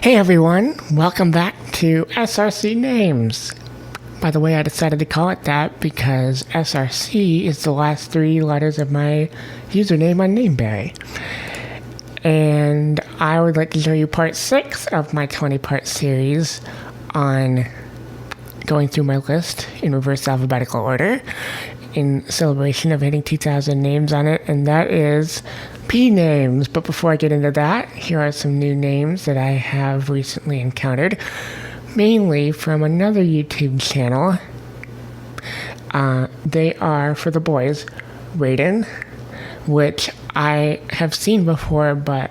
Hey everyone, welcome back to SRC Names. By the way, I decided to call it that because SRC is the last three letters of my username on Nameberry. And I would like to show you part 6 of my 20-part series on going through my list in reverse alphabetical order in celebration of hitting 2,000 names on it, and that is P names. But before I get into that, here are some new names that I have recently encountered, mainly from another YouTube channel. They are, for the boys, Raiden, which I have seen before, but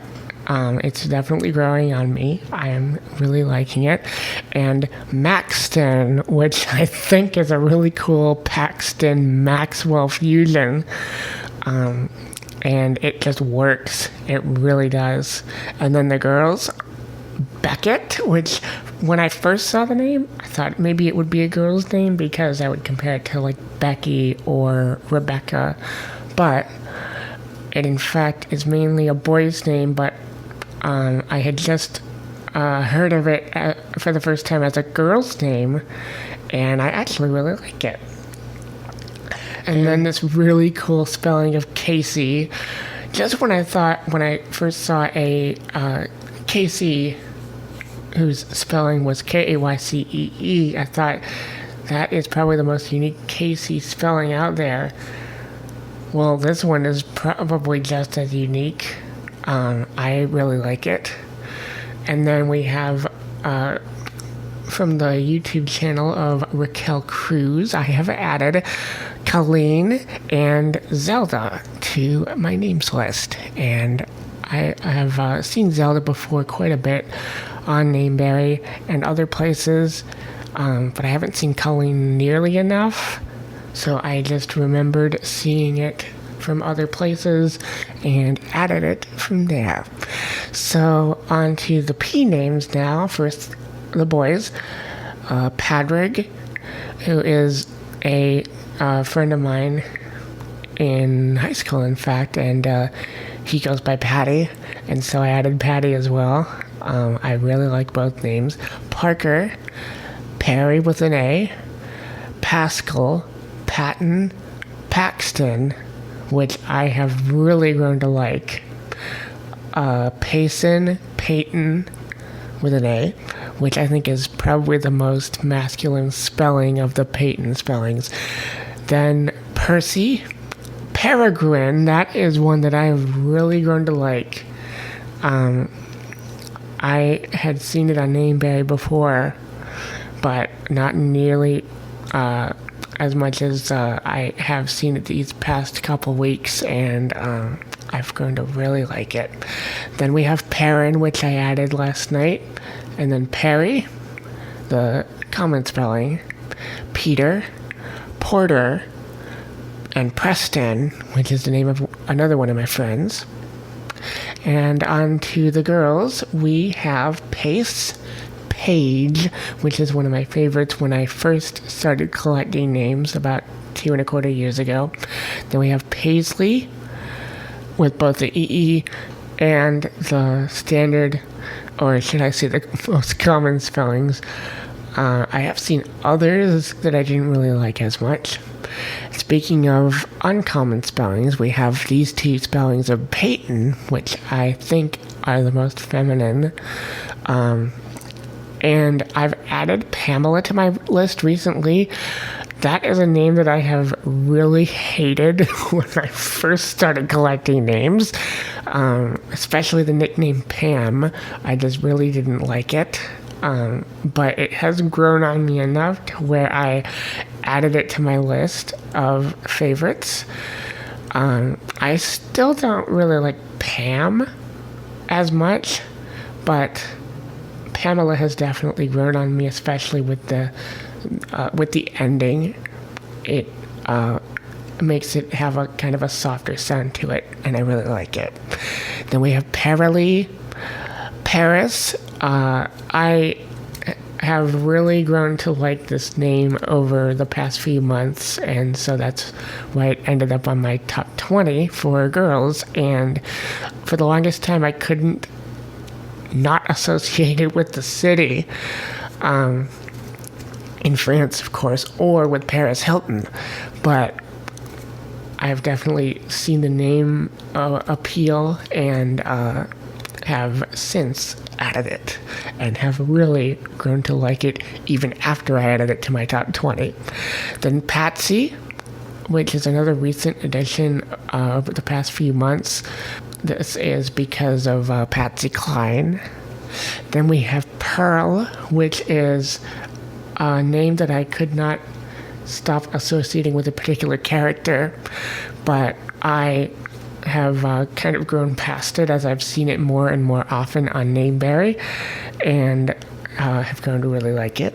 it's definitely growing on me. I am really liking it. And Maxton, which I think is a really cool Paxton Maxwell fusion. And it just works. It really does. And then the girls, Beckett, which when I first saw the name, I thought maybe it would be a girl's name because I would compare it to like Becky or Rebecca. But it in fact is mainly a boy's name, but I had just heard of it for the first time as a girl's name, and I actually really like it. And then this really cool spelling of Casey. Just when I first saw a Casey whose spelling was Kaycee, I thought that is probably the most unique Casey spelling out there. Well, this one is probably just as unique. I really like it. And then we have from the YouTube channel of Raquel Cruz, I have added Colleen and Zelda to my names list. And I have seen Zelda before quite a bit on Nameberry and other places, but I haven't seen Colleen nearly enough. So I just remembered seeing it from other places and added it from there. So on to the P names now. First, the boys. Padrig, who is a friend of mine in high school, in fact, and he goes by Patty, and so I added Patty as well. I really like both names. Parker, Perry with an A, Pascal, Patton, Paxton, which I have really grown to like. Payson, Peyton with an A, which I think is probably the most masculine spelling of the Peyton spellings. Then Percy, Peregrine, that is one that I have really grown to like. I had seen it on Nameberry before, but not nearly as much as I have seen it these past couple weeks, and I've grown to really like it. Then we have Perrin, which I added last night, and then Perry, the common spelling, Peter, Porter, and Preston, which is the name of another one of my friends. And on to the girls, we have Pace, Paige, which is one of my favorites when I first started collecting names about 2.25 years ago. Then we have Paisley, with both the EE and the standard, or should I say the most common spellings. I have seen others that I didn't really like as much. Speaking of uncommon spellings, we have these two spellings of Peyton, which I think are the most feminine. And I've added Pamela to my list recently. That is a name that I have really hated when I first started collecting names, especially the nickname Pam. I just really didn't like it. But it has grown on me enough to where I added it to my list of favorites. I still don't really like Pam as much, but Pamela has definitely grown on me, especially with the ending. It makes it have a kind of a softer sound to it, and I really like it. Then we have Paralee, Paris. I have really grown to like this name over the past few months, and so that's why it ended up on my top 20 for girls. And for the longest time, I couldn't not associated with the city. In France, of course, or with Paris Hilton. But I've definitely seen the name appeal and have since added it and have really grown to like it even after I added it to my top 20. Then Patsy, which is another recent addition over the past few months. This is because of Patsy Cline. Then we have Pearl, which is a name that I could not stop associating with a particular character, but I have kind of grown past it as I've seen it more and more often on Nameberry, and have grown to really like it.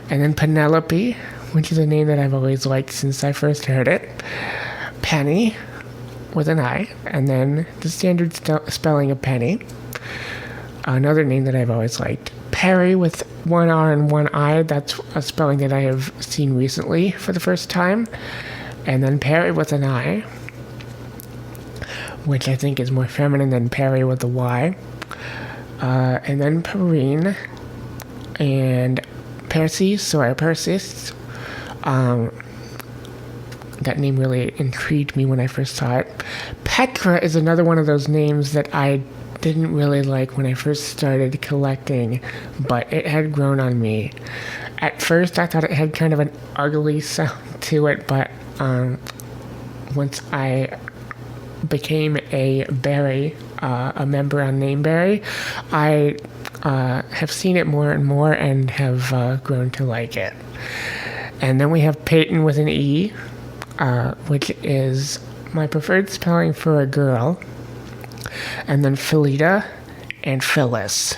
And then Penelope, which is a name that I've always liked since I first heard it. Penny, with an I, and then the standard spelling of Penny. Another name that I've always liked. Perry, with one R and one I. That's a spelling that I have seen recently for the first time. And then Perry with an I, which I think is more feminine than Perry with a Y. And then Perrine and Persis, or Persis. That name really intrigued me when I first saw it. Petra is another one of those names that I didn't really like when I first started collecting, but it had grown on me. At first, I thought it had kind of an ugly sound to it, but once I became a member on Nameberry, I have seen it more and more and have grown to like it. And then we have Peyton with an E, which is my preferred spelling for a girl. And then Philida and Phyllis.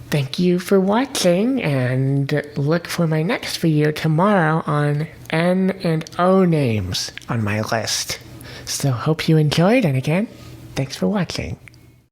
Thank you for watching, and look for my next video tomorrow on N and O names on my list. So hope you enjoyed, and again, thanks for watching.